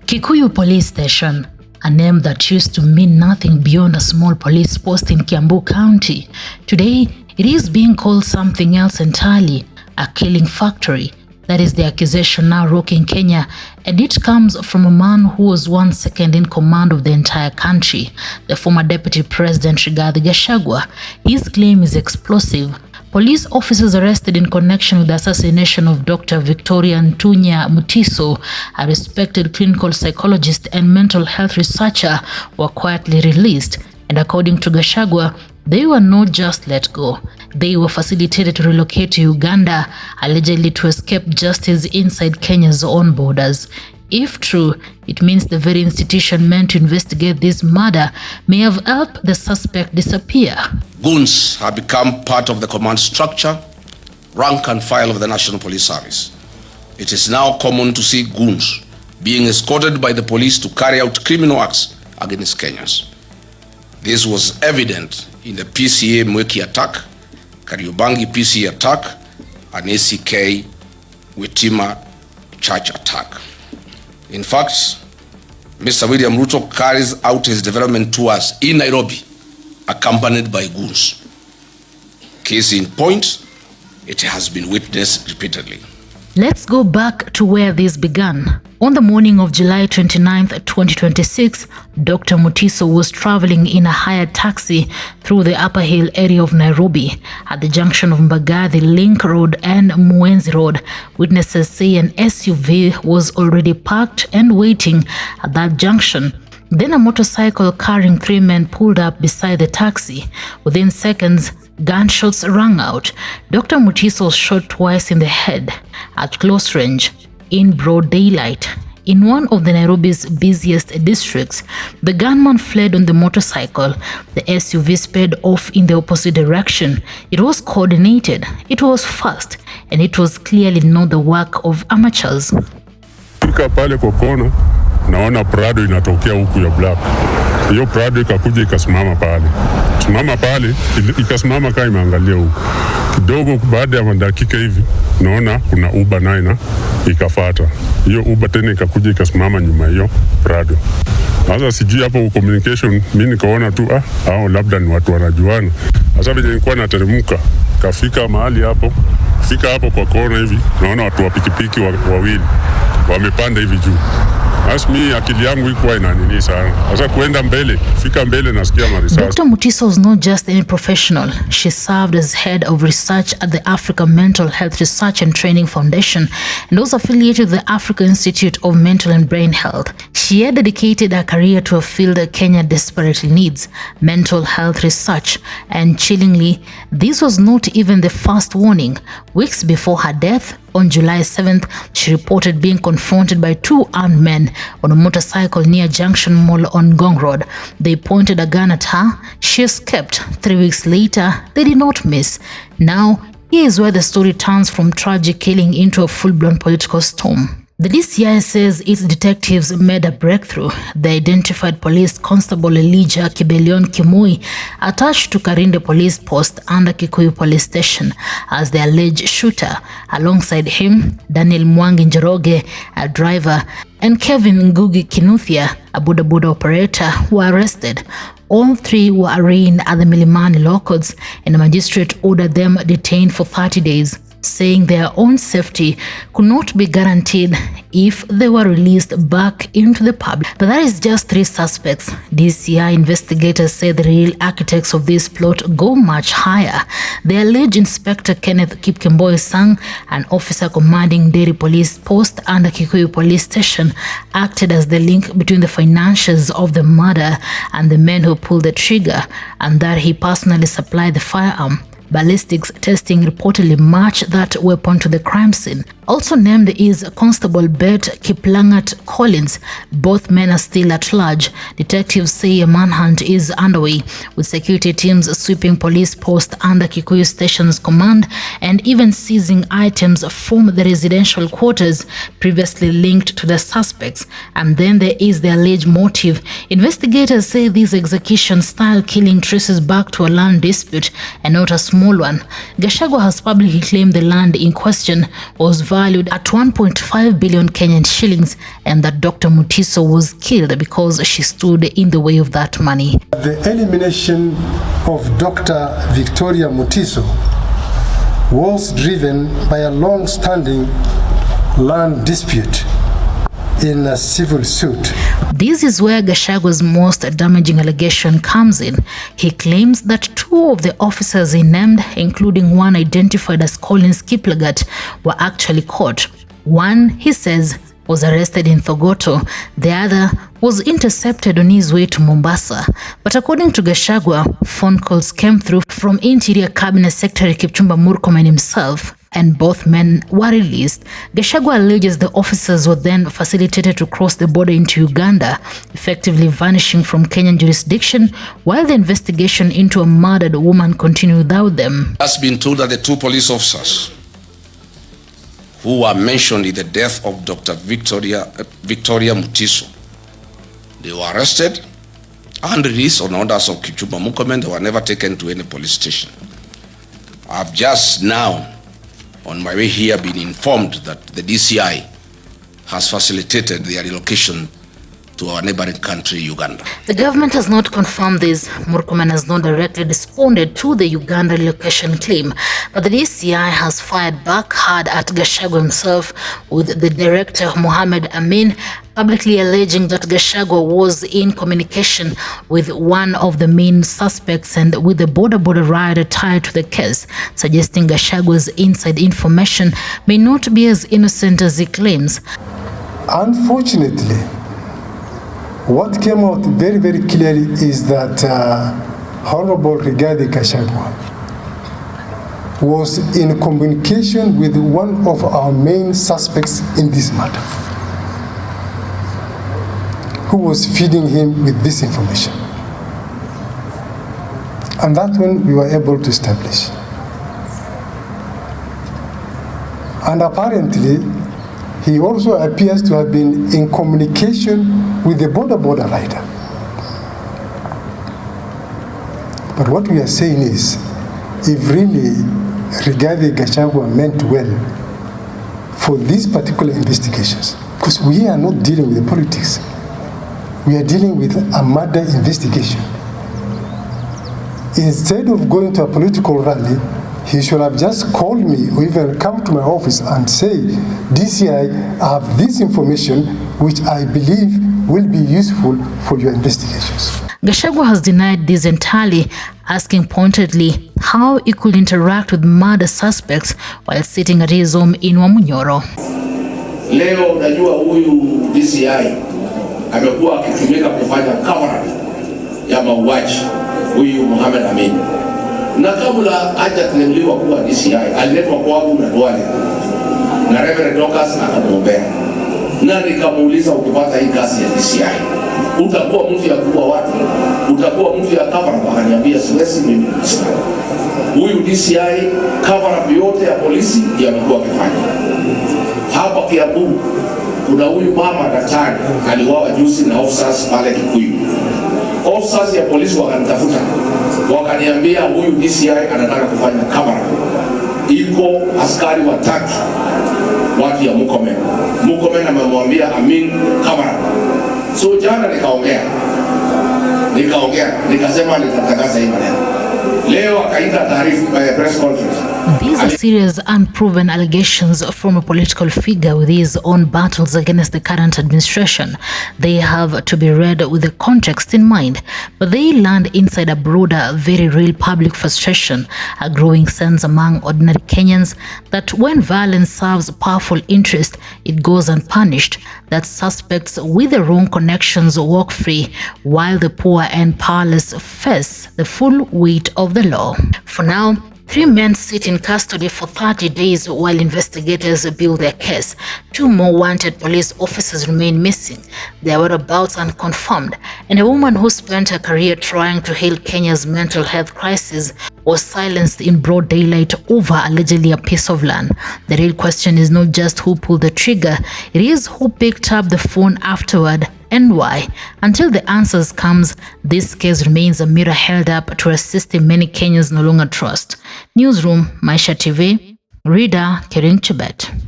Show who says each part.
Speaker 1: Kikuyu Police Station, a name that used to mean nothing beyond a small police post in Kiambu County. Today, it is being called something else entirely, a killing factory. That is the accusation now rocking Kenya, and it comes from a man who was once second in command of the entire country, the former Deputy President Rigathi Gachagua. His claim is explosive. Police officers arrested in connection with the assassination of Dr. Nthunya Mutiso, a respected clinical psychologist and mental health researcher, were quietly released. And according to Gachagua, they were not just let go. They were facilitated to relocate to Uganda, allegedly to escape justice inside Kenya's own borders. If true, it means the very institution meant to investigate this murder may have helped the suspect disappear.
Speaker 2: Goons have become part of the command structure, rank and file of the National Police Service. It is now common to see goons being escorted by the police to carry out criminal acts against Kenyans. This was evident in the PCA Mweki attack, Kariobangi PCA attack, and ACK Witima Church attack. In fact, Mr. William Ruto carries out his development tours in Nairobi, accompanied by goons. Case in point, it has been witnessed repeatedly.
Speaker 1: Let's go back to where this began. On the morning of July 29, 2026, Dr. Mutiso was traveling in a hired taxi through the Upper Hill area of Nairobi. At the junction of Mbagathi Link Road and Muenzi Road, witnesses say an SUV was already parked and waiting at that junction. Then a motorcycle carrying 3 men pulled up beside the taxi. Within seconds, gunshots rang out. Dr. Mutiso was shot twice in the head at close range in broad daylight. In one of the Nairobi's busiest districts, the gunman fled on the motorcycle. The SUV sped off in the opposite direction. It was coordinated, it was fast, and it was clearly not the work of amateurs.
Speaker 3: Fika pale kwa kona, naona Prado inatokea huku ya black. Hiyo Prado ikakuja ikasimama pale. Simama pale, ikasimama kama imeangalia huku. Kidogo baada ya dakika hivi, naona kuna Uber naina ikafuata. Hiyo Uber tena ikakuja ikasimama nyuma hiyo Prado. Sasa sijui hapo communication, mimi nikaona tu hao labda ni watu wanajuana. Sasa vile nilikuwa nateremka, kafika mahali hapo, fika hapo kwa kona hivi, naona watu wa pikipiki wawili wamepanda hivi juu. Asmi akili yangu ikuwa inanini sana. Sasa kuenda mbele, fika mbele nasikia marisasi.
Speaker 1: Dr. Mutiso was not just any professional. She served as head of research at the Africa Mental Health Research and Training Foundation and was affiliated with the Africa Institute of Mental and Brain Health. She had dedicated her career to a field that Kenya desperately needs, mental health research. And chillingly, this was not even the first warning. Weeks before her death, on July 7th, she reported being confronted by 2 armed men on a motorcycle near Junction Mall on Gong Road. They pointed a gun at her. She escaped. 3 weeks later, they did not miss. Now, here is where the story turns from tragic killing into a full-blown political storm. The DCI says its detectives made a breakthrough. They identified Police Constable Elijah Kibelion Kimoi, attached to Karinde Police Post under Kikuyu Police Station, as the alleged shooter. Alongside him, Daniel Mwangi Njoroge, a driver, and Kevin Ngugi Kinuthia, a boda operator, were arrested. All 3 were arraigned at the Milimani Law Courts, and the magistrate ordered them detained for 30 days. Saying their own safety could not be guaranteed if they were released back into the public. But that is just 3 suspects. DCI investigators say the real architects of this plot go much higher. The alleged Inspector Kenneth Kipkemboi Sang, an officer commanding Dairy Police Post under Kikuyu Police Station, acted as the link between the financiers of the murder and the men who pulled the trigger, and that he personally supplied the firearm. Ballistics testing reportedly matched that weapon to the crime scene. Also named is Constable Bet Kiplangat Collins. Both men are still at large. Detectives say a manhunt is underway, with security teams sweeping police posts under Kikuyu Station's command and even seizing items from the residential quarters previously linked to the suspects. And then there is the alleged motive. Investigators say this execution-style killing traces back to a land dispute and not a small small one. Gachagua has publicly claimed the land in question was valued at 1.5 billion Kenyan shillings and that Dr. Mutiso was killed because she stood in the way of that money.
Speaker 4: The elimination of Dr. Victoria Mutiso was driven by a long-standing land dispute in a civil suit.
Speaker 1: This is where Gachagua's most damaging allegation comes in. He claims that two of the officers he named, including one identified as Collins Kiplagat, were actually caught. One, he says, was arrested in Thogoto. The other was intercepted on his way to Mombasa. But according to Gachagua, phone calls came through from Interior Cabinet Secretary Kipchumba Murkomen himself, and both men were released. Gachagua alleges the officers were then facilitated to cross the border into Uganda, effectively vanishing from Kenyan jurisdiction, while the investigation into a murdered woman continued without them.
Speaker 2: It has been told that the two police officers who were mentioned in the death of Dr. Victoria Mutiso, they were arrested and released on orders of Kipchumba Murkomen. They were never taken to any police station. I've just now, on my way here, been informed that the DCI has facilitated their relocation to our neighboring country, Uganda.
Speaker 1: The government has not confirmed this. Murkomen has not directly responded to the Uganda relocation claim, but the DCI has fired back hard at Gachagua himself, with the director Mohamed Amin publicly alleging that Gachagua was in communication with one of the main suspects and with the border rider tied to the case, suggesting Gachagua's inside information may not be as innocent as he claims.
Speaker 4: Unfortunately, what came out very, very clearly is that Honorable Rigathi Gachagua was in communication with one of our main suspects in this matter, who was feeding him with this information. And that's when we were able to establish. And apparently, he also appears to have been in communication with the border rider. But what we are saying is, if really Rigathi Gachagua meant well for these particular investigations, because we are not dealing with the politics, we are dealing with a murder investigation. Instead of going to a political rally, he should have just called me or even come to my office and say, DCI, I have this information which I believe will be useful for your investigations.
Speaker 1: Gachagua has denied this entirely, asking pointedly how he could interact with murder suspects while sitting at his home in Wamunyoro.
Speaker 5: Leo unajua huyu DCI amekuwa akitumika kufanya cover ya mauaji huyu Mohamed Amin. Na kabla hajateuliwa kuwa DCI, aliletwa kwangu na Duale na Reverend Dorcas akamwombea, na nikamuuliza, ukipata hii kazi ya DCI utakuwa mtu ya kuua watu, utakuwa mtu ya cover up? Akaniambia siwezi mimi. Huyu DCI cover up yote ya polisi yamekuwa akifanya. Hapa Kiambu kuna huyu mama daktari aliuawa juzi na officers pale Kikuyu. Officers ya polisi wakanitafuta, wakaniambia huyu DCI anataka kufanya cover up. Iko askari watatu watu ya Murkomen. Murkomen amemwambia Amin cover up. So jana nikasema nitatangaza hii maneno. Leo akaita taarifa press conference.
Speaker 1: These are serious, unproven allegations from a political figure with his own battles against the current administration. They have to be read with the context in mind, but they land inside a broader, very real public frustration, a growing sense among ordinary Kenyans that when violence serves powerful interest, it goes unpunished, that suspects with the wrong connections walk free, while the poor and powerless face the full weight of the law. For now, 3 men sit in custody for 30 days while investigators build their case. 2 more wanted police officers remain missing, their whereabouts unconfirmed, and a woman who spent her career trying to heal Kenya's mental health crisis was silenced in broad daylight over allegedly a piece of land. The real question is not just who pulled the trigger, it is who picked up the phone afterward and why. Until the answers comes, this case remains a mirror held up to a system many Kenyans no longer trust. Newsroom, Maisha TV. Reader, Kering Chibet.